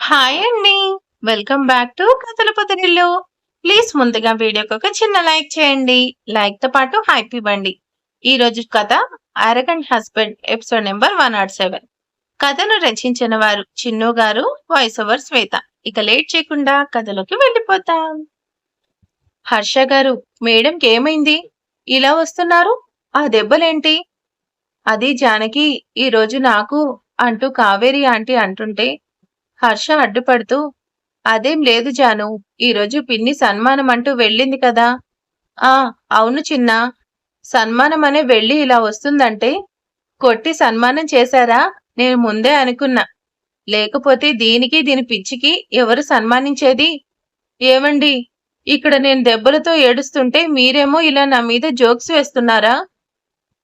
Hi అండి. Welcome back to కథల పొదరిల్లు. Please ముందుగా వీడియోకి ఒక చిన్న లైక్ చేయండి. లైక్‌తో పాటు హైప్ ఇవ్వండి. ఈరోజు కథ 'అరగంట్ హస్బెండ్' ఎపిసోడ్ నెంబర్ 107. కథను రచించిన వారు చిన్ను గారు, వాయిస్ ఓవర్ శ్వేత. ఇక లేట్ చేయకుండా కథలోకి వెళ్ళిపోతాం. హర్ష గారు, మేడంకి ఏమైంది? ఇలా వస్తున్నారు? ఆ దెబ్బలేంటి? అది జానకి ఈరోజు నాకు అంటూ కావేరి ఆంటీ అంటుంటే హర్ష అడ్డుపడుతూ అదేం లేదు జాను. ఈరోజు పిన్ని సన్మానం అంటూ వెళ్ళింది కదా. ఆ అవును చిన్నా. సన్మానం అనే వెళ్ళి ఇలా వస్తుందంటే కొట్టి సన్మానం చేశారా? నేను ముందే అనుకున్నా. లేకపోతే దీనికి దీని పిచ్చికి ఎవరు సన్మానించేది? ఏమండి, ఇక్కడ నేను దెబ్బలతో ఏడుస్తుంటే మీరేమో ఇలా నా మీద జోక్స్ వేస్తున్నారా?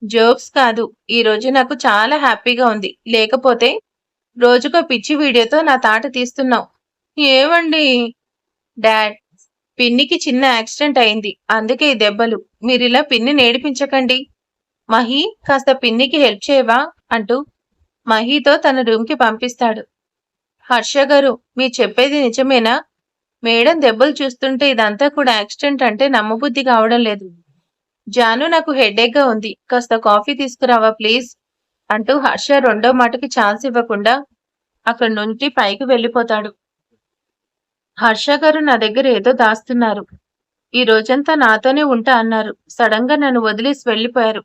జోక్స్ కాదు. ఈరోజు నాకు చాలా హ్యాపీగా ఉంది. లేకపోతే రోజుకో పిచ్చి వీడియోతో నా తాట తీస్తున్నావు. ఏవండి? డాడ్, పిన్నికి చిన్న యాక్సిడెంట్ అయింది. అందుకే ఈ దెబ్బలు. మీరిలా పిన్నిని ఏడిపించకండి. మహి, కాస్త పిన్నికి హెల్ప్ చేయవా? అంటూ మహితో తన రూమ్కి పంపిస్తాడు. హర్ష గారు, మీరు చెప్పేది నిజమేనా? మేడం దెబ్బలు చూస్తుంటే ఇదంతా కూడా యాక్సిడెంట్ అంటే నమ్మబుద్ధి కావడం లేదు. జాను, నాకు హెడేక్గా ఉంది. కాస్త కాఫీ తీసుకురావా ప్లీజ్? అంటూ హర్ష రెండో మాటకి ఛాన్స్ ఇవ్వకుండా అక్కడి నుండి పైకి వెళ్ళిపోతాడు. హర్ష గారు నా దగ్గర ఏదో దాస్తున్నారు. ఈ రోజంతా నాతోనే ఉంటా అన్నారు. సడన్ గా నన్ను వదిలేసి వెళ్ళిపోయారు.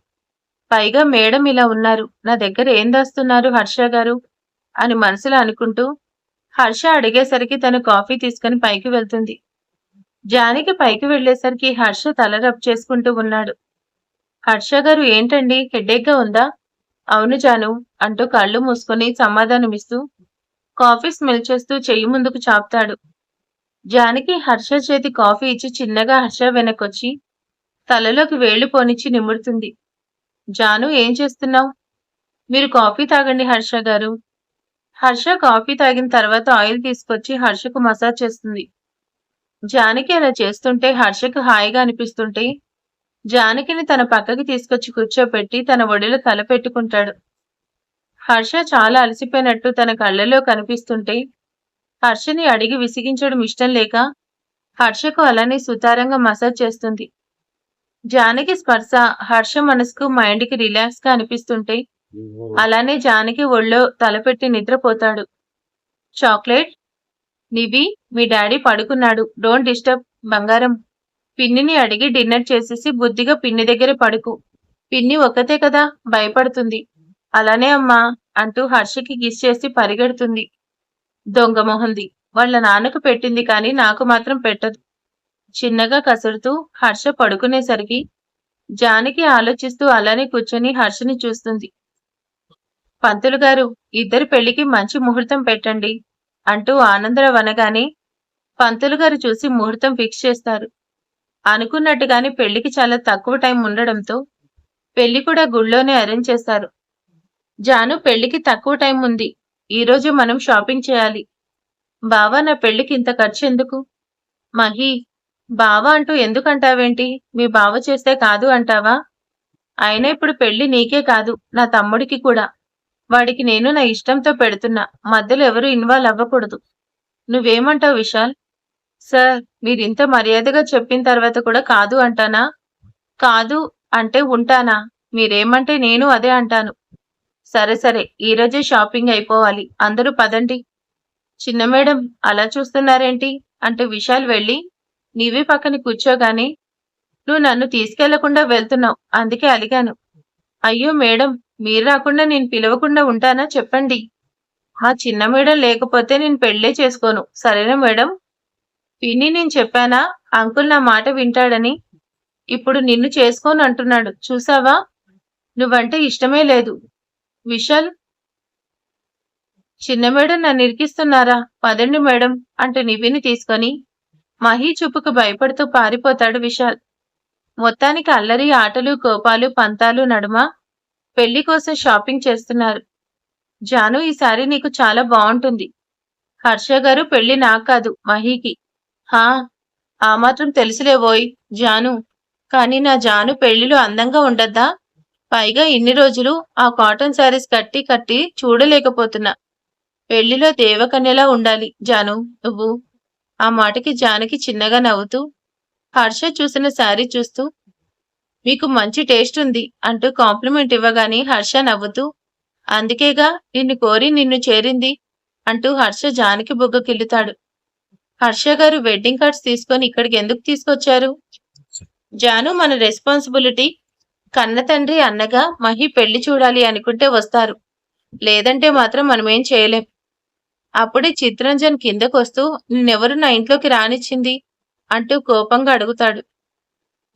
పైగా మేడం ఇలా ఉన్నారు. నా దగ్గర ఏం దాస్తున్నారు హర్ష గారు అని మనసులో అనుకుంటూ హర్ష అడిగేసరికి తను కాఫీ తీసుకుని పైకి వెళ్తుంది. జానికి పైకి వెళ్లేసరికి హర్ష తల రబ్ చేసుకుంటూ ఉన్నాడు. హర్ష గారు, ఏంటండి, హెడేక్ గా ఉందా? అవును జాను అంటూ కళ్ళు మూసుకొని సమాధానమిస్తూ కాఫీ స్మెల్ చేస్తూ చెయ్యి ముందుకు చాపుతాడు. జానకి హర్ష చేతి కాఫీ ఇచ్చి చిన్నగా హర్ష వెనకొచ్చి తలలోకి వేళ్లు పోనిచ్చి నిమురుతుంది. జాను, ఏం చేస్తున్నావు? మీరు కాఫీ తాగండి హర్ష గారు. హర్ష కాఫీ తాగిన తర్వాత ఆయిల్ తీసుకొచ్చి హర్షకు మసాజ్ చేస్తుంది. జానకి అలా చేస్తుంటే హర్షకు హాయిగా అనిపిస్తుంటే జానకిని తన పక్కకి తీసుకొచ్చి కూర్చోపెట్టి తన ఒడిలో తల పెట్టుకుంటాడు. హర్ష చాలా అలసిపోయినట్టు తన కళ్ళలో కనిపిస్తుంటే హర్షని అడిగి విసిగించడం ఇష్టం లేక హర్షకు అలానే సుతారంగా మసాజ్ చేస్తుంది. జానకి స్పర్శ హర్ష మనసుకు మైండ్కి రిలాక్స్ గా అనిపిస్తుంటే అలానే జానకి ఒళ్ళో తలపెట్టి నిద్రపోతాడు. చాక్లెట్, నివి, మీ డాడీ పడుకున్నాడు. డోంట్ డిస్టర్బ్ బంగారం. పిన్నిని అడిగి డిన్నర్ చేసేసి బుద్ధిగా పిన్ని దగ్గర పడుకు. పిన్ని ఒక్కతే కదా, భయపడుతుంది. అలానే అమ్మా అంటూ హర్షకి కిస్ చేసి పరిగెడుతుంది. దొంగ మొహంది. వాళ్ళ నాన్నకు పెట్టింది కానీ నాకు మాత్రం పెట్టదు. చిన్నగా కసురుతూ హర్ష పడుకునేసరికి జానకి ఆలోచిస్తూ అలానే కూర్చొని హర్షని చూస్తుంది. పంతులు గారు, ఇద్దరి పెళ్లికి మంచి ముహూర్తం పెట్టండి అంటూ ఆనందరావు అనగానే పంతులు గారు చూసి ముహూర్తం ఫిక్స్ చేస్తారు. అనుకున్నట్టుగానే పెళ్లికి చాలా తక్కువ టైం ఉండడంతో పెళ్లి కూడా గుళ్ళోనే అరేంజ్ చేస్తారు. జాను, పెళ్లికి తక్కువ టైం ఉంది. ఈరోజు మనం షాపింగ్ చేయాలి. బావా, నా పెళ్లికి ఇంత ఖర్చు ఎందుకు? మహి, బావ అంటూ ఎందుకంటావేంటి? మీ బావ చేస్తే కాదు అంటావా? అయినా ఇప్పుడు పెళ్లి నీకే కాదు, నా తమ్ముడికి కూడా. వాడికి నేను నా ఇష్టంతో పెడుతున్నా. మధ్యలో ఎవరూ ఇన్వాల్వ్ అవ్వకూడదు. నువ్వేమంటావు విశాల్? సార్, మీరింత మర్యాదగా చెప్పిన తర్వాత కూడా కాదు అంటానా? కాదు అంటే ఉంటానా? మీరేమంటే నేను అదే అంటాను. సరే సరే, ఈరోజే షాపింగ్ అయిపోవాలి. అందరూ పదండి. చిన్న మేడం, అలా చూస్తున్నారేంటి అంటూ విశాల్ వెళ్ళి నీవే పక్కన కూర్చోగానే, నువ్వు నన్ను తీసుకెళ్లకుండా వెళ్తున్నావు, అందుకే అలిగాను. అయ్యో మేడం, మీరు రాకుండా నేను పిలవకుండా ఉంటానా చెప్పండి. ఆ చిన్న మేడం లేకపోతే నేను పెళ్లే చేసుకోను. సరేనా మేడం? పిన్ని, నేను చెప్పానా అంకుల్ నా మాట వింటాడని? ఇప్పుడు నిన్ను చేసుకోను అంటున్నాడు. చూసావా? నువ్వంటే ఇష్టమే లేదు. విశాల్, చిన్న మేడం నన్ను ఇరికిస్తున్నారా? పదండి మేడం అంటూ నివిని తీసుకొని మహి చూపుకు భయపడుతూ పారిపోతాడు విశాల్. మొత్తానికి అల్లరి, ఆటలు, కోపాలు, పంతాలు నడుమ పెళ్లి కోసం షాపింగ్ చేస్తున్నారు. జాను, ఈసారి నీకు చాలా బాగుంటుంది. హర్ష గారు, పెళ్లి నాకు కాదు, మహికి. హా, ఆ మాత్రం తెలుసులేవోయ్ జాను. కానీ నా జాను పెళ్లిలో అందంగా ఉండద్దా? పైగా ఇన్ని రోజులు ఆ కాటన్ శారీస్ కట్టి కట్టి చూడలేకపోతున్నా. పెళ్లిలో దేవకన్యలా ఉండాలి జాను నువ్వు. ఆ మాటకి జానకి చిన్నగా నవ్వుతూ, హర్ష చూసిన శారీ చూస్తూ, మీకు మంచి టేస్ట్ ఉంది అంటూ కాంప్లిమెంట్ ఇవ్వగానే హర్ష నవ్వుతూ, అందుకేగా నిన్ను కోరి నిన్ను చేరింది అంటూ హర్ష జానకి బుగ్గకిల్లుతాడు. హర్ష గారు వెడ్డింగ్ కార్డ్స్ తీసుకొని ఇక్కడికి ఎందుకు తీసుకొచ్చారు? జాను మన రెస్పాన్సిబిలిటీ. కన్న తండ్రి అన్నగా మహి పెళ్లి చూడాలి అనుకుంటే వస్తారు, లేదంటే మాత్రం మనమేం చేయలేం. అప్పుడే చిత్రంజన్ కిందకొస్తూ నిన్నెవరు నా ఇంట్లోకి రానిచ్చింది అంటూ కోపంగా అడుగుతాడు.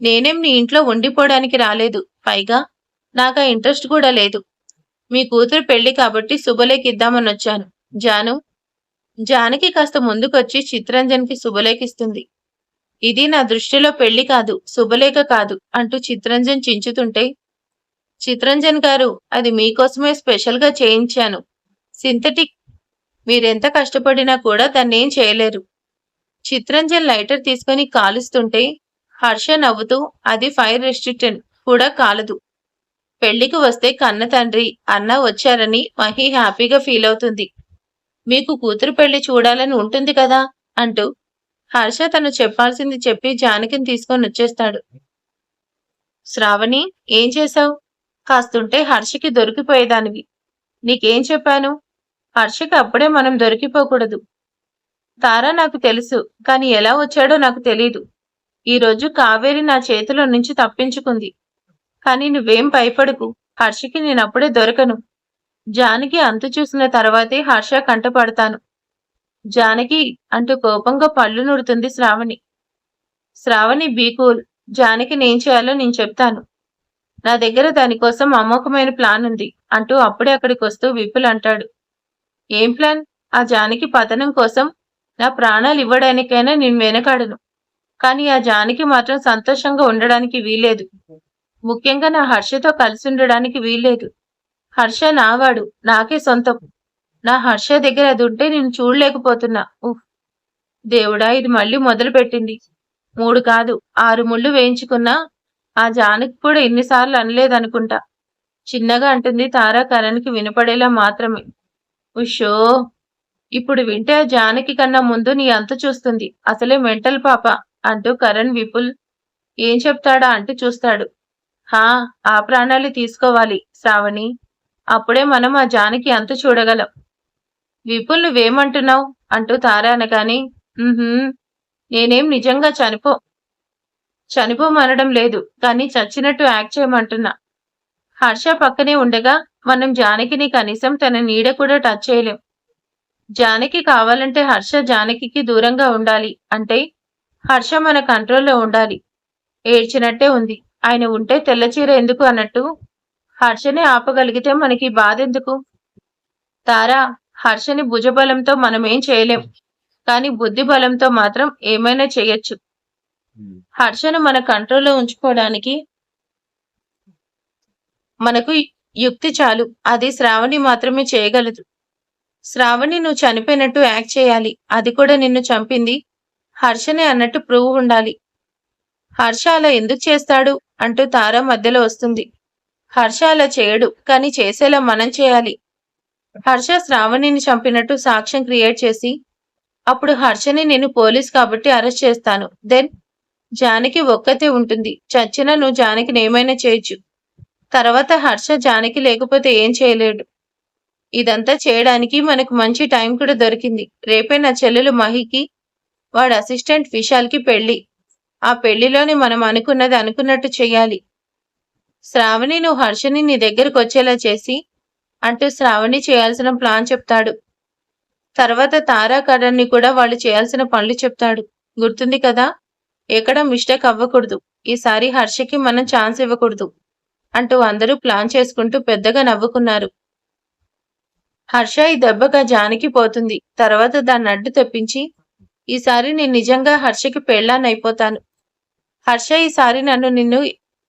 నేనేం నీ ఇంట్లో ఉండిపోవడానికి రాలేదు, పైగా నాకా ఇంట్రెస్ట్ కూడా లేదు. మీ కూతురు పెళ్లి కాబట్టి శుభలేఖ ఇద్దామనొచ్చాను. జాను. జానకి కాస్త ముందుకొచ్చి చిత్రంజన్కి శుభలేఖిస్తుంది. ఇది నా దృష్టిలో పెళ్లి కాదు, శుభలేఖ కాదు అంటూ చిత్రంజన్ చించుతుంటే, చిత్రంజన్ గారు అది మీకోసమే స్పెషల్గా చేయించాను, సింథటిక్. మీరెంత కష్టపడినా కూడా దాన్నేం చేయలేరు. చిత్రంజన్ లైటర్ తీసుకుని కాలుస్తుంటే హర్ష నవ్వుతూ, అది ఫైర్ రెస్ట్రిక్టెడ్ కూడా కాలదు. పెళ్లికి వస్తే కన్న తండ్రి అన్న వచ్చారని మహి హ్యాపీగా ఫీల్ అవుతుంది. మీకు కూతురు పెళ్లి చూడాలని ఉంటుంది కదా అంటూ హర్ష తను చెప్పాల్సింది చెప్పి జానకిని తీసుకొని వచ్చేస్తాడు. శ్రావణి, ఏం చేశావు? కాస్తుంటే హర్షకి దొరికిపోయేదానివి. నీకేం చెప్పాను? హర్షకి అప్పుడే మనం దొరికిపోకూడదు. తారా నాకు తెలుసు, కానీ ఎలా వచ్చాడో నాకు తెలీదు. ఈరోజు కావేరి నా చేతిలో నుంచి తప్పించుకుంది. కానీ నువ్వేం భయపడకు, హర్షకి నేనప్పుడే దొరకను. జానకి అంతు చూసిన తర్వాతే హర్ష కంటపడతాను. జానకి అంటూ కోపంగా పళ్ళు నుడుతుంది శ్రావణి. Shravani be cool. జానకి నేం చేయాలో నేను చెప్తాను. నా దగ్గర దానికోసం అమోఘమైన ప్లాన్ ఉంది అంటూ అప్పుడే అక్కడికి వస్తూ విపుల్ అంటాడు. ఏం ప్లాన్? ఆ జానకి పతనం కోసం నా ప్రాణాలు ఇవ్వడానికైనా నేను వెనకాడను. కానీ ఆ జానకి మాత్రం సంతోషంగా ఉండడానికి వీల్లేదు. ముఖ్యంగా నా హర్షతో కలిసి ఉండడానికి వీల్లేదు. హర్ష నావాడు, నాకే సొంతం. నా హర్ష దగ్గర అది ఉంటే నేను చూడలేకపోతున్నా. దేవుడా, ఇది మళ్ళీ మొదలు పెట్టింది. 3 కాదు 6 ముళ్ళు వేయించుకున్నా ఆ జానకి కూడా ఎన్నిసార్లు అనలేదనుకుంటా. చిన్నగా అంటుంది తారా కరణ్కి వినపడేలా మాత్రమే. ఉషో, ఇప్పుడు వింటే ఆ జానకి కన్నా ముందు నీ అంతు చూస్తుంది. అసలే మెంటల్ పాప అంటూ కరణ్ విపుల్ ఏం చెప్తాడా అంటూ చూస్తాడు. హా, ఆ ప్రాణాలు తీసుకోవాలి శ్రావణి. అప్పుడే మనం ఆ జానకి అంతు చూడగలం. విపుల్ నువ్వేమంటున్నావు అంటూ తారా అనగానే, నేనేం నిజంగా చనిపోమనడం లేదు, కానీ చచ్చినట్టు యాక్ట్ చేయమంటున్నా. హర్ష పక్కనే ఉండగా మనం జానకిని కనీసం తన నీడ కూడా టచ్ చేయలేం. జానకి కావాలంటే హర్ష జానకి దూరంగా ఉండాలి, అంటే హర్ష మన కంట్రోల్లో ఉండాలి. ఏడ్చినట్టే ఉంది. ఆయన ఉంటే తెల్లచీర ఎందుకు అన్నట్టు హర్షని ఆపగలిగితే మనకి బాధెందుకు? తారా, హర్షని భుజబలంతో మనమేం చేయలేం, కానీ బుద్ధి బలంతో మాత్రం ఏమైనా చేయొచ్చు. హర్షను మన కంట్రోల్లో ఉంచుకోవడానికి మనకు యుక్తి చాలు. అది శ్రావణి మాత్రమే చేయగలదు. శ్రావణి నువ్వు చనిపోయినట్టు యాక్ట్ చేయాలి. అది కూడా నిన్ను చంపింది హర్షనే అన్నట్టు ప్రూవ్ ఉండాలి. హర్ష అలా ఎందుకు చేస్తాడు అంటూ తారా మధ్యలో వస్తుంది. హర్ష అలా చేయడు, కానీ చేసేలా మనం చేయాలి. హర్ష శ్రావణిని చంపినట్టు సాక్ష్యం క్రియేట్ చేసి అప్పుడు హర్షని నేను పోలీస్ కాబట్టి అరెస్ట్ చేస్తాను. దెన్ జానకి ఒక్కతే ఉంటుంది. చచ్చినా నువ్వు జానకిని ఏమైనా చేయొచ్చు. తర్వాత హర్ష జానకి లేకపోతే ఏం చేయలేడు. ఇదంతా చేయడానికి మనకు మంచి టైం కూడా దొరికింది. రేపే నా చెల్లెలు మహికి వాడు అసిస్టెంట్ విశాల్కి పెళ్లి. ఆ పెళ్లిలోనే మనం అనుకున్నది అనుకున్నట్టు చెయ్యాలి. శ్రావణి, నువ్వు హర్షని నీ దగ్గరకు వచ్చేలా చేసి అంటూ శ్రావణి చేయాల్సిన ప్లాన్ చెప్తాడు. తర్వాత తారా కరణ్ని కూడా వాళ్ళు చేయాల్సిన పనులు చెప్తాడు. గుర్తుంది కదా, ఎక్కడ మిస్టేక్ అవ్వకూడదు. ఈసారి హర్షకి మనం ఛాన్స్ ఇవ్వకూడదు అంటూ అందరూ ప్లాన్ చేసుకుంటూ పెద్దగా నవ్వుకున్నారు. హర్ష ఈ దెబ్బగా జానకి పోతుంది. తర్వాత దాన్ని అడ్డు తెప్పించి, ఈసారి నేను నిజంగా హర్షకి పెళ్ళాన్నైపోతాను. హర్ష, ఈసారి నిన్ను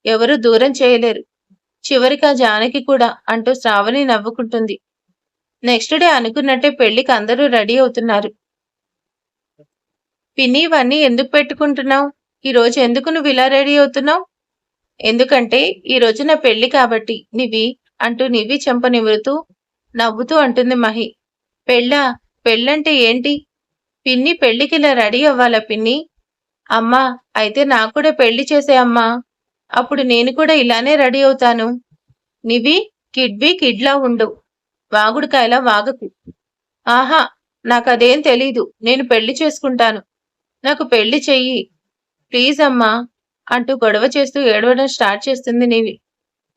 ఎవరు దూరం చేయలేరు. చివరికి ఆ జానకి కూడా అంటూ శ్రావణి నవ్వుకుంటుంది. నెక్స్ట్ డే అనుకున్నట్టే పెళ్లికి అందరూ రెడీ అవుతున్నారు. పిన్ని, ఇవన్నీ ఎందుకు పెట్టుకుంటున్నావు? ఈరోజు ఎందుకు నువ్వు ఇలా రెడీ అవుతున్నావు? ఎందుకంటే ఈ రోజు నా పెళ్లి కాబట్టి నివి అంటూ నివి చెంప నిమురుతూ నవ్వుతూ అంటుంది మహి. పెళ్ళా? పెళ్ళంటే ఏంటి? పిన్ని పెళ్ళికిలా రెడీ అవ్వాలా పిన్ని? అమ్మా! అయితే నాకు కూడా పెళ్లి చేసేయ్ అమ్మా! అప్పుడు నేను కూడా ఇలానే రెడీ అవుతాను. నివి కిడ్లా ఉండు. వాగుడుకాయలా వాగకు. ఆహా! నాకదేం తెలీదు. నేను పెళ్లి చేసుకుంటాను. నాకు పెళ్లి చెయ్యి. ప్లీజ్ అమ్మా! అంటూ గొడవ చేస్తూ ఏడవడం స్టార్ట్ చేస్తుంది నివి.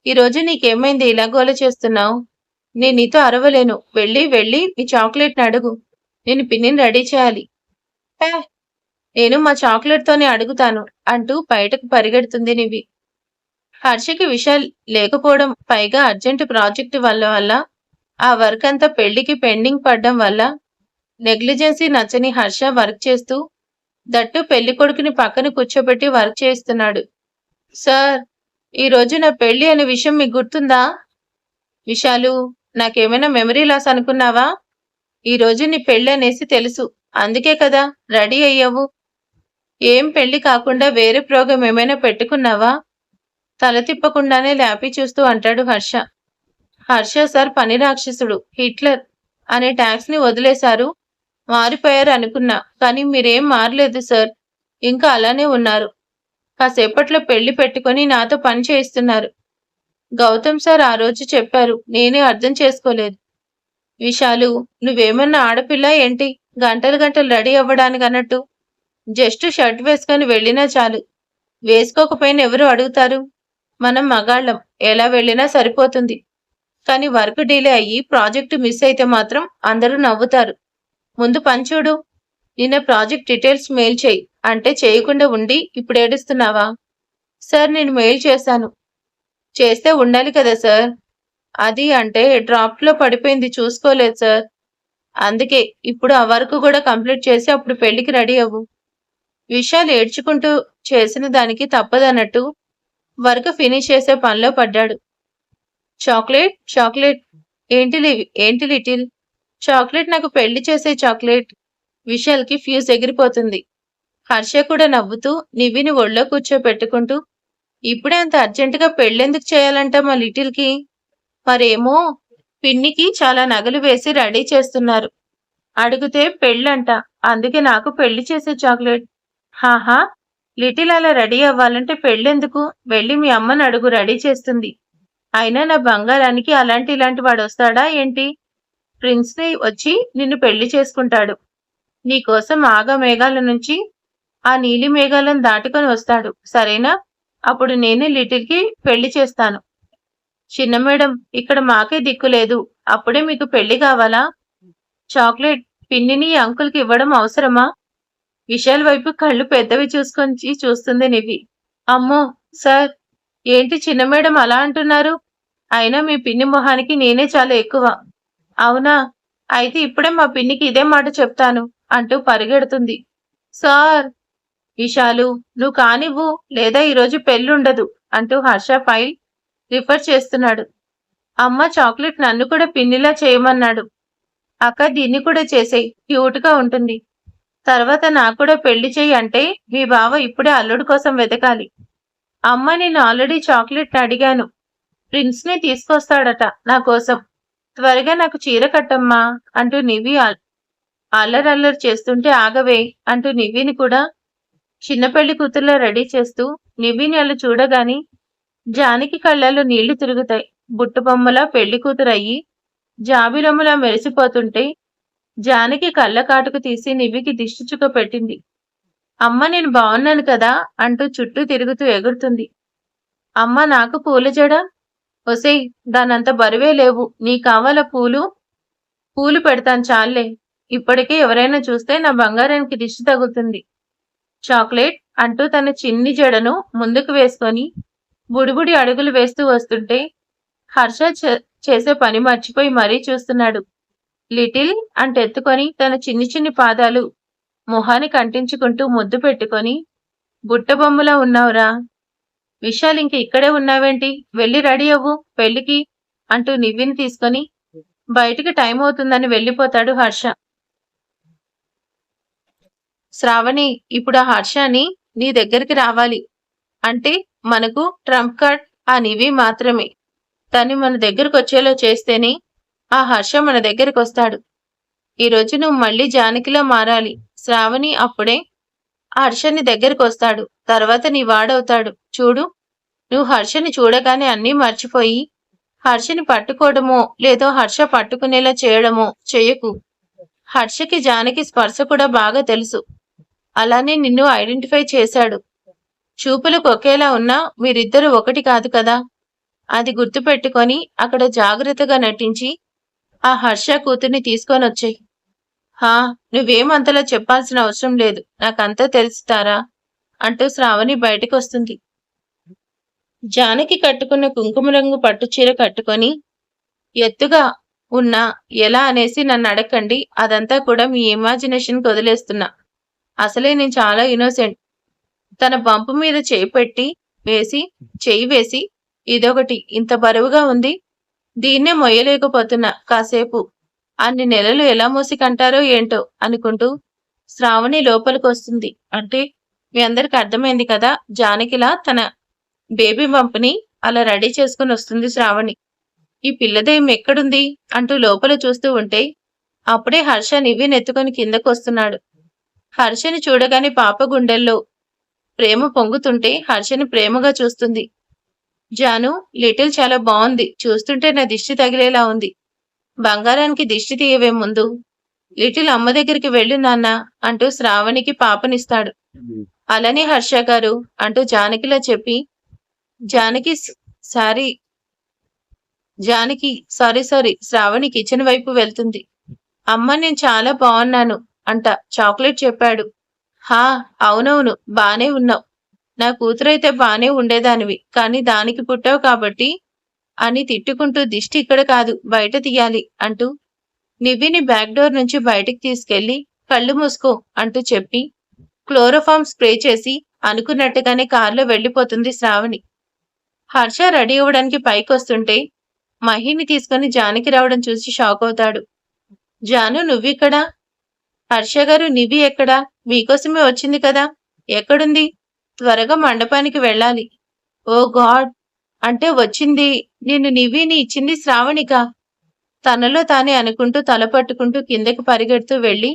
ఈరోజు నీకేమైంది ఇలా గోల చేస్తున్నావు? నేను నీతో అరవలేను. వెళ్ళి మీ చాక్లెట్‌ని అడుగు. నేను పిన్నిని రెడీ చేయాలి. హే! నేను మా చాక్లెట్‌తోనే అడుగుతాను అంటూ బయటకు పరిగెడుతుంది నివి. హర్షకి విషాల్ లేకపోవడం పైగా అర్జెంట్ ప్రాజెక్టు వల్ల ఆ వర్క్ అంతా పెళ్లికి పెండింగ్ పడ్డం వల్ల నెగ్లిజెన్సీ నచ్చని హర్ష వర్క్ చేస్తూ దట్టు పెళ్లి కొడుకుని పక్కన కూర్చోబెట్టి వర్క్ చేస్తున్నాడు. సార్, ఈరోజు నా పెళ్లి అనే విషయం మీకు గుర్తుందా? విశాలు, నాకేమైనా మెమరీ లాస్ అనుకున్నావా? ఈరోజు నీ పెళ్లి అనేసి తెలుసు. అందుకే కదా రెడీ అయ్యావు. ఏం పెళ్లి కాకుండా వేరే ప్రోగ్రాం ఏమైనా పెట్టుకున్నావా? తల తిప్పకుండానే ల్యాపి చూస్తూ అంటాడు హర్ష. హర్ష సార్ పని రాక్షసుడు, హిట్లర్ అనే ట్యాక్స్ ని వదిలేశారు. మారిపోయారు అనుకున్నా, కానీ మీరేం మారలేదు సార్. ఇంకా అలానే ఉన్నారు. కాసేపట్లో పెళ్లి పెట్టుకొని నాతో పని చేయిస్తున్నారు. గౌతమ్ సార్ ఆ రోజు చెప్పారు, నేనే అర్థం చేసుకోలేదు. విశాలు, నువ్వేమన్నా ఆడపిల్ల ఏంటి? గంటలు గంటలు రెడీ అవ్వడానికి అన్నట్టు జస్ట్ షర్ట్ వేసుకొని వెళ్ళినా చాలు. వేసుకోకపోయినా ఎవరు అడుగుతారు? మనం మగాళ్ళం, ఎలా వెళ్ళినా సరిపోతుంది. కానీ వర్క్ డిలే అయ్యి ప్రాజెక్టు మిస్ అయితే మాత్రం అందరూ నవ్వుతారు. ముందు పని చూడు. నిన్న ప్రాజెక్ట్ డీటెయిల్స్ మెయిల్ చేయి అంటే చేయకుండా ఉండి ఇప్పుడు ఏడుస్తున్నావా? సార్, నేను మెయిల్ చేశాను. చేస్తే ఉండాలి కదా సార్. అది అంటే డ్రాఫ్ట్లో పడిపోయింది, చూసుకోలేదు సార్. అందుకే ఇప్పుడు ఆ వర్క్ కూడా కంప్లీట్ చేసి అప్పుడు పెళ్లికి రెడీ అవ్వు. విశాల్ ఏడ్చుకుంటూ చేసిన దానికి తప్పదన్నట్టు వర్క్ ఫినిష్ చేసే పనిలో పడ్డాడు. చాక్లెట్ చాక్లెట్ ఏంటి లిటిల్? చాక్లెట్, నాకు పెళ్లి చేసే చాక్లెట్. విశాల్కి ఫ్యూజ్ ఎగిరిపోతుంది. హర్ష కూడా నవ్వుతూ నివిని ఒళ్ళో కూర్చోపెట్టుకుంటూ, ఇప్పుడే అంత అర్జెంటుగా పెళ్ళెందుకు చేయాలంట మా లిటిల్కి? మరేమో పిన్నికి చాలా నగలు వేసి రెడీ చేస్తున్నారు. అడిగితే పెళ్ళంట, అందుకే నాకు పెళ్లి చేసే చాక్లెట్. హాహా, లిటిల్ అలా రెడీ అవ్వాలంటే పెళ్ళెందుకు? వెళ్ళి మీ అమ్మని అడుగు, రెడీ చేస్తుంది. అయినా నా బంగారానికి అలాంటి ఇలాంటి వాడు వస్తాడా ఏంటి? ప్రిన్స్ని వచ్చి నిన్ను పెళ్లి చేసుకుంటాడు. నీకోసం ఆగ మేఘాల నుంచి ఆ నీలి మేఘాలను దాటుకొని వస్తాడు, సరేనా? అప్పుడు నేనే లిటిల్కి పెళ్లి చేస్తాను. చిన్న మేడం, ఇక్కడ మాకే దిక్కు లేదు. అప్పుడే మీకు పెళ్లి కావాలా? చాక్లెట్ పిన్నిని అంకుల్కి ఇవ్వడం అవసరమా? విశాల్ వైపు కళ్ళు పెద్దవి చూసుకొని చూస్తుంది నివి. అమ్మో సార్, ఏంటి చిన్న మేడం అలా అంటున్నారు? అయినా మీ పిన్ని మొహానికి నేనే చాలా ఎక్కువ. అవునా? అయితే ఇప్పుడే మా పిన్నికి ఇదే మాట చెప్తాను అంటూ పరిగెడుతుంది. సార్! విశాలు, నువ్వు కానివ్వు, లేదా ఈరోజు పెళ్ళుండదు అంటూ హర్ష ఫైల్ రిఫర్ చేస్తున్నాడు. అమ్మ చాక్లెట్ నన్ను కూడా పిన్నిలా చేయమన్నాడు. అక్క దీన్ని కూడా చేసేయ్, క్యూట్గా ఉంటుంది. తర్వాత నాకు కూడా పెళ్లి చెయ్యి అంటే మీ బావ ఇప్పుడే అల్లుడు కోసం వెతకాలి. అమ్మ, నేను ఆల్రెడీ చాక్లెట్ అడిగాను. ప్రిన్స్ని తీసుకొస్తాడట నా కోసం. త్వరగా నాకు చీర కట్టమ్మా అంటూ నివి అల్లరల్లరి చేస్తుంటే ఆగవే అంటూ నివిని కూడా చిన్న పెళ్లి కూతుర్లా రెడీ చేస్తూ నివిని అలా చూడగాని జానకి కళ్ళల్లో నీళ్లు తిరుగుతాయి. బుట్టుబొమ్మలా పెళ్లి కూతురయ్యి జాబిలొమ్మలా మెరిసిపోతుంటే జానకి కళ్ళ కాటుకు తీసి నివికి దిష్టి చుక్క పెట్టింది. అమ్మ, నేను బాగున్నాను కదా అంటూ చుట్టూ తిరుగుతూ ఎగురుతుంది. అమ్మ, నాకు పూల జడ? ఒసేయ్, దానంత బరువే లేవు. నీ కావాలా పూలు? పూలు పెడతాను చాలే. ఇప్పటికే ఎవరైనా చూస్తే నా బంగారానికి దిష్టి తగులుతుంది. చాక్లెట్ అంటూ తన చిన్ని జడను ముందుకు వేసుకొని బుడిబుడి అడుగులు వేస్తూ వస్తుంటే హర్ష చేసే పని మర్చిపోయి మరీ చూస్తున్నాడు. లిటిల్ అంటెత్తుకొని తన చిన్ని చిన్ని పాదాలు మొహానికి అంటించుకుంటూ ముద్దు పెట్టుకొని, బుట్టబొమ్మలా ఉన్నావురా. విశాల్, ఇంక ఇక్కడే ఉన్నావేంటి? వెళ్ళి రెడీ అవ్వు పెళ్లికి అంటూ నివ్విని తీసుకొని బయటికి టైం అవుతుందని వెళ్ళిపోతాడు హర్ష. శ్రావణి, ఇప్పుడు ఆ హర్షని నీ దగ్గరికి రావాలి అంటే మనకు ట్రంప్ కార్డ్ ఆ నివి మాత్రమే. తను మన దగ్గరకు వచ్చేలా చేస్తేనే ఆ హర్ష మన దగ్గరికి వస్తాడు. ఈరోజు నువ్వు మళ్ళీ జానకిలా మారాలి. శ్రావణి అప్పుడే హర్షని దగ్గరకొస్తాడు. తర్వాత నీ వాడవుతాడు. చూడు, నువ్వు హర్షని చూడగానే అన్నీ మర్చిపోయి హర్షని పట్టుకోవడమో లేదో హర్ష పట్టుకునేలా చేయడమో చెయ్యకు. హర్షకి జానకి స్పర్శ కూడా బాగా తెలుసు. అలానే నిన్ను ఐడెంటిఫై చేశాడు. చూపులకు ఒకేలా ఉన్నా మీరిద్దరూ ఒకటి కాదు కదా. అది గుర్తుపెట్టుకొని అక్కడ జాగ్రత్తగా నటించి ఆ హర్ష కూతుర్ని తీసుకొనొచ్చేయ్. హా, నువ్వేమంతలా చెప్పాల్సిన అవసరం లేదు. నాకంతా తెలుస్తారా అంటూ శ్రావణి బయటకొస్తుంది. జానకి కట్టుకున్న కుంకుమ రంగు పట్టుచీర కట్టుకొని ఎత్తుగా ఉన్నా ఎలా అనేసి నన్ను అడగండి. అదంతా కూడా మీ ఇమాజినేషన్కి వదిలేస్తున్నా. అసలే నేను చాలా ఇన్నోసెంట్. తన బంపు మీద చెయ్యి వేసి ఇదొకటి ఇంత బరువుగా ఉంది. దీన్నే మొయ్యలేకపోతున్నా. కాసేపు అన్ని నెలలు ఎలా మోసి కంటారో ఏంటో అనుకుంటూ శ్రావణి లోపలికొస్తుంది. అంటే మీ అందరికి అర్థమైంది కదా, జానకిలా తన బేబీ బంపుని అలా రెడీ చేసుకుని వస్తుంది శ్రావణి. ఈ పిల్లదేం ఎక్కడుంది అంటూ లోపల చూస్తూ ఉంటే అప్పుడే హర్ష నివ్వెనెత్తుకొని కిందకొస్తున్నాడు. హర్షని చూడగానే పాప గుండెల్లో ప్రేమ పొంగుతుంటే హర్షని ప్రేమగా చూస్తుంది. జాను, లిటిల్ చాలా బాగుంది. చూస్తుంటే నా దిష్టి తగిలేలా ఉంది. బంగారానికి దిష్టి తీయవే ముందు. లిటిల్ అమ్మ దగ్గరికి వెళ్ళు నాన్న అంటూ శ్రావణికి పాపనిస్తాడు. అలానే హర్ష గారు అంటూ జానకిలా చెప్పి Janaki sorry sorry Shravani kitchen వైపు వెళ్తుంది. అమ్మ, నేను చాలా బాగున్నాను అంట చాక్లెట్ చెప్పాడు. హా, అవునవును, బానే ఉన్నావు. నా కూతురైతే బానే ఉండేదానివి, కానీ దానికి పుట్టావు కాబట్టి అని తిట్టుకుంటూ దిష్టి ఇక్కడ కాదు బయట తీయాలి అంటూ నివ్విని బ్యాక్ డోర్ నుంచి బయటికి తీసుకెళ్లి కళ్ళు మూసుకో అంటూ చెప్పి క్లోరోఫామ్ స్ప్రే చేసి అనుకున్నట్టుగానే కారులో వెళ్లిపోతుంది శ్రావణి. హర్ష రెడీ అవ్వడానికి పైకొస్తుంటే మహిని తీసుకుని జానకి రావడం చూసి షాక్ అవుతాడు. జాను, నువ్విక్కడా? హర్ష గారు, నివి ఎక్కడా? మీకోసమే వచ్చింది కదా, ఎక్కడుంది? త్వరగా మండపానికి వెళ్ళాలి. ఓ గాడ్, అంటే వచ్చింది నిన్ను నివిని ఇచ్చింది శ్రావణిక. తనలో తానే అనుకుంటూ తల పట్టుకుంటూ కిందకి పరిగెడుతూ వెళ్లి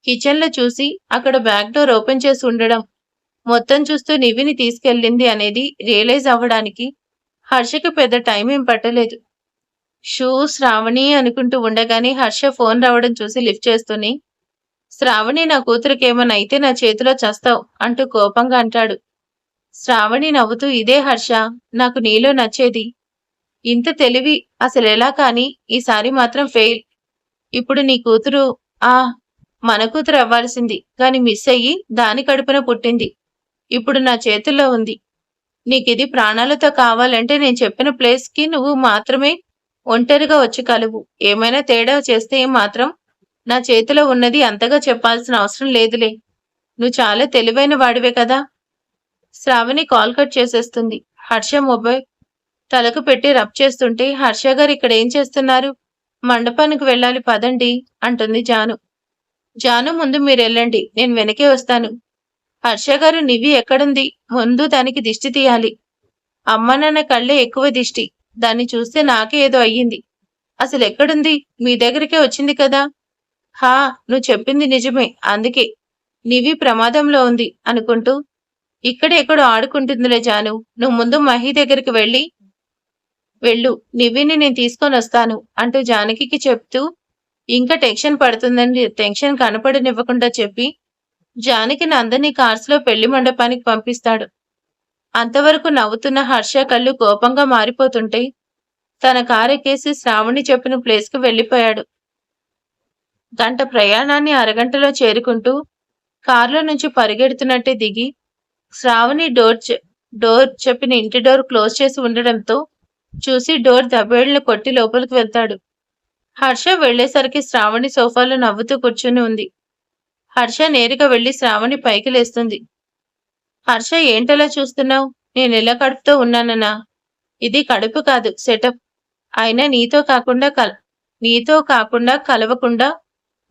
కిచెన్లో చూసి అక్కడ బ్యాక్ డోర్ ఓపెన్ చేసి ఉండడం మొత్తం చూస్తూ నివిని తీసుకెళ్ళింది అనేది రియలైజ్ అవ్వడానికి హర్షకి పెద్ద టైం ఏం పట్టలేదు. శ్రావణి అనుకుంటూ ఉండగానే హర్ష ఫోన్ రావడం చూసి లిఫ్ట్ చేస్తూనే, శ్రావణి, నా కూతురికేమన్నా అయితే నా చేతిలో చస్తావు అంటూ కోపంగా అంటాడు. శ్రావణి నవ్వుతూ, ఇదే హర్ష నాకు నీలో నచ్చేది. ఇంత తెలివి అసలెలా, కానీ ఈసారి మాత్రం ఫెయిల్. ఇప్పుడు నీ కూతురు మన కూతురు అవ్వాల్సింది, కాని మిస్ అయ్యి దాని కడుపున పుట్టింది. ఇప్పుడు నా చేతుల్లో ఉంది. నీకిది ప్రాణాలతో కావాలంటే నేను చెప్పిన ప్లేస్కి నువ్వు మాత్రమే ఒంటరిగా వచ్చి కలువు. ఏమైనా తేడా చేస్తే మాత్రం నా చేతిలో ఉన్నది అంతగా చెప్పాల్సిన అవసరం లేదులే. నువ్వు చాలా తెలివైన వాడివే కదా. శ్రావణి కాల్ కట్ చేసేస్తుంది. హర్ష మొబైల్ తలకు పెట్టి రబ్ చేస్తుంటే, హర్ష గారు ఇక్కడ ఏం చేస్తున్నారు? మండపానికి వెళ్ళాలి పదండి అంటుంది జాను. జాను, ముందు మీరు వెళ్ళండి, నేను వెనకే వస్తాను. హర్ష గారు, నివి ఎక్కడుంది? ముందు దానికి దిష్టి తీయాలి. అమ్మ నాన్న కళ్ళే ఎక్కువ దిష్టి. దాన్ని చూస్తే నాకే ఏదో అయ్యింది. అసలు ఎక్కడుంది? మీ దగ్గరికే వచ్చింది కదా. హా, నువ్వు చెప్పింది నిజమే, అందుకే నివి ప్రమాదంలో ఉంది అనుకుంటూ ఇక్కడే ఎక్కడో ఆడుకుంటుందిలే జాను. నువ్వు ముందు మహి దగ్గరికి వెళ్ళు, నివిని నేను తీసుకొని వస్తాను అంటూ జానకికి చెప్తూ ఇంకా టెన్షన్ పడుతుందని టెన్షన్ కనపడనివ్వకుండా చెప్పి జానకిని అందరినీ కార్స్లో పెళ్లి మండపానికి పంపిస్తాడు. అంతవరకు నవ్వుతున్న హర్ష కళ్ళు కోపంగా మారిపోతుంటే తన కారెక్కేసి శ్రావణి చెప్పిన ప్లేస్కి వెళ్ళిపోయాడు. గంట ప్రయాణాన్ని అరగంటలో చేరుకుంటూ కారులో నుంచి పరిగెడుతున్నట్టే దిగి శ్రావణి డోర్ చెప్పిన ఇంటి డోర్ క్లోజ్ చేసి ఉండడంతో చూసి డోర్ దబేళ్లు కొట్టి లోపలికి వెళ్తాడు. హర్ష వెళ్లేసరికి శ్రావణి సోఫాలో నవ్వుతూ కూర్చుని ఉంది. హర్ష నేరుగా వెళ్లి శ్రావణి పైకి లేస్తుంది. హర్ష, ఏంటలా చూస్తున్నావు? నేను ఎలా కడుపుతో ఉన్నానన్నా? ఇది కడుపు కాదు, సెటప్. అయినా నీతో కాకుండా కలవకుండా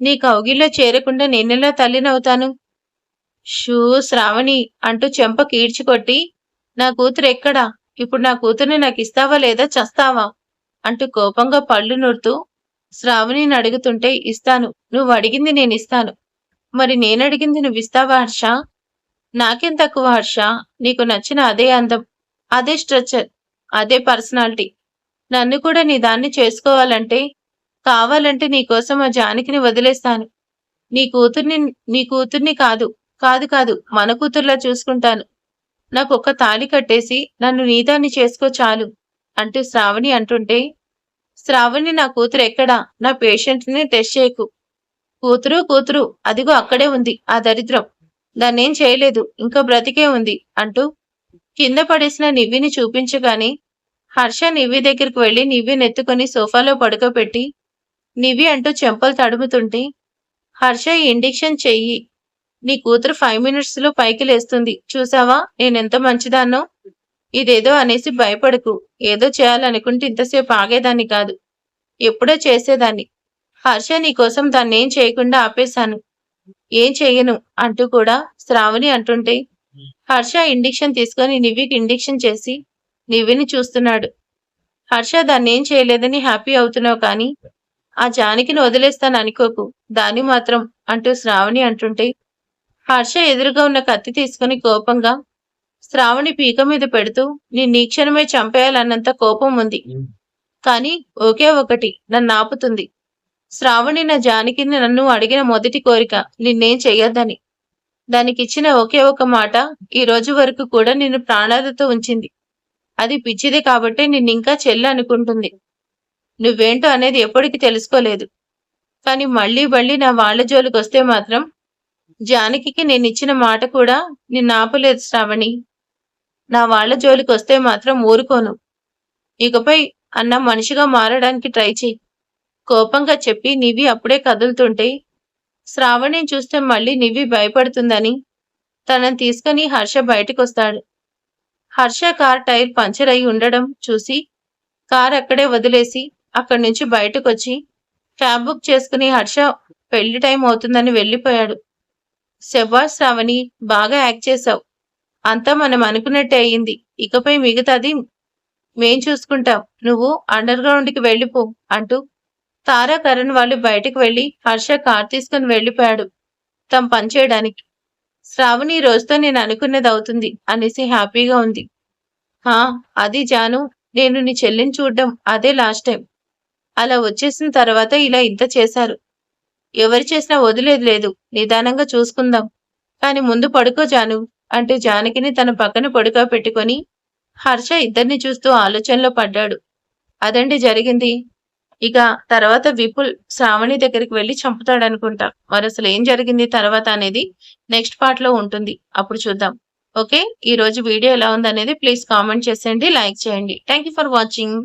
నీ కౌగిల్లో చేరకుండా నేనెలా తల్లినవుతాను? శ్రావణి అంటూ చెంప కీడ్చికొట్టి, నా కూతురు ఎక్కడా? ఇప్పుడు నా కూతుర్ని నాకు ఇస్తావా లేదా చస్తావా అంటూ కోపంగా పళ్ళు నూరుతూ శ్రావణిని అడుగుతుంటే ఇస్తాను. నువ్వు అడిగింది నేనిస్తాను. మరి నేనడిగింది నువ్విస్తావా హర్ష? నాకేం తక్కువ హర్ష? నీకు నచ్చిన అదే అందం, అదే స్ట్రక్చర్, అదే పర్సనాలిటీ. నన్ను కూడా నీ దాన్ని చేసుకోవాలంటే, కావాలంటే నీకోసం ఆ జానకిని వదిలేస్తాను. నీ కూతుర్ని నీ కూతుర్ని కాదు, కాదు మన కూతుర్లా చూసుకుంటాను. నాకొక్క తాళి కట్టేసి నన్ను నీదాన్ని చేసుకో చాలు అంటూ శ్రావణి అంటుంటే, శ్రావణి నా కూతురు ఎక్కడా? నా పేషెంట్ని టెస్ట్ చేయకు. కూతురు అదిగో అక్కడే ఉంది ఆ దరిద్రం. దాన్నేం చేయలేదు, ఇంకా బ్రతికే ఉంది అంటూ కింద పడేసిన నివ్విని చూపించగానే హర్ష నివ్వి దగ్గరికి వెళ్లి నివ్వినెత్తుకొని సోఫాలో పడుకోబెట్టి నివ్వి అంటూ చెంపలు తడుముతుంటే, హర్ష ఈ ఇండిక్షన్ చెయ్యి. నీ కూతురు 5 మినిట్స్ లో పైకి లేస్తుంది. చూసావా నేనెంత మంచిదాన్నో? ఇదేదో అనేసి భయపడకు. ఏదో చేయాలనుకుంటే ఇంతసేపు ఆగేదాన్ని కాదు. ఎప్పుడో చేసేదాన్ని. హర్ష నీకోసం దాన్నేం చేయకుండా ఆపేశాను. ఏం చెయ్యను అంటూ కూడా శ్రావణి అంటుంటే, హర్ష ఇండిక్షన్ తీసుకొని నివ్వికి ఇండిక్షన్ చేసి నివ్విని చూస్తున్నాడు. హర్ష దాన్నేం చేయలేదని హ్యాపీ అవుతున్నావు కానీ ఆ జానకిని వదిలేస్తాను అనుకోకు. దాన్ని మాత్రం అంటూ శ్రావణి అంటుంటే, హర్ష ఎదురుగా ఉన్న కత్తి తీసుకుని కోపంగా శ్రావణి పీక మీద పెడుతూ నిన్నీ క్షణమే చంపేయాలన్నంత కోపం ఉంది. కానీ ఒకే ఒకటి నన్ను ఆపుతుంది. శ్రావణి నా జానకిని నన్ను అడిగిన మొదటి కోరిక నిన్నేం చెయ్యొద్దని. దానికిచ్చిన ఒకే ఒక మాట ఈ రోజు వరకు కూడా నిన్ను ప్రాణాలతో ఉంచింది. అది పిచ్చిదే కాబట్టే నిన్నింకా చెల్లి అనుకుంటుంది. నువ్వేంటో అనేది ఎప్పటికీ తెలుసుకోలేదు. కానీ మళ్ళీ నా వాళ్ళ జోలికొస్తే మాత్రం జానకికి నేనిచ్చిన మాట కూడా నిన్నాపలేదు శ్రావణి. నా వాళ్ళ జోలికొస్తే మాత్రం ఊరుకోను. ఇకపై అన్న మనిషిగా మారడానికి ట్రై చెయ్యి. కోపంగా చెప్పి నివ్వి అప్పుడే కదులుతుంటే, శ్రావణిని చూస్తే మళ్ళీ నివ్వి భయపడుతుందని తనని తీసుకుని హర్ష బయటకొస్తాడు. హర్ష కార్ టైర్ పంచర్ అయి ఉండడం చూసి కార్ అక్కడే వదిలేసి అక్కడి నుంచి బయటకొచ్చి క్యాబ్ బుక్ చేసుకుని హర్ష పెళ్లి టైం అవుతుందని వెళ్ళిపోయాడు. శభాష్ శ్రావణి, బాగా యాక్ట్ చేశావు. అంతా మనం అనుకున్నట్టే అయ్యింది. ఇకపై మిగతాది మేం చూసుకుంటాం. నువ్వు అండర్ గ్రౌండ్ కి వెళ్ళిపో అంటూ తారా కరణ్ వాళ్ళు బయటకు వెళ్లి హర్ష కార్ తీసుకుని వెళ్ళిపోయాడు తమ పని చేయడానికి. శ్రావణి ఈ రోజుతో నేను అనుకున్నది అవుతుంది అనేసి హ్యాపీగా ఉంది. హా, అది జాను, నేను నీ చెల్లిని చూడ్డం అదే లాస్ట్ టైం. అలా వచ్చేసిన తర్వాత ఇలా ఇంత చేశారు. ఎవరు చేసినా వదిలేదు లేదు. నిదానంగా చూసుకుందాం. కాని ముందు పడుకో జాను అంటూ జానకిని తన పక్కన పడుకోబెట్టుకొని హర్ష ఇద్దరిని చూస్తూ ఆలోచనలో పడ్డాడు. అదండి జరిగింది. ఇక తర్వాత విపుల్ శ్రావణి దగ్గరికి వెళ్లి చంపుతాడనుకుంటా. మరి అసలు ఏం జరిగింది తర్వాత అనేది నెక్స్ట్ పార్ట్ లో ఉంటుంది. అప్పుడు చూద్దాం. ఓకే, ఈ రోజు వీడియో ఎలా ఉందనేది ప్లీజ్ కామెంట్ చేసేయండి, లైక్ చేయండి. Thank you for watching.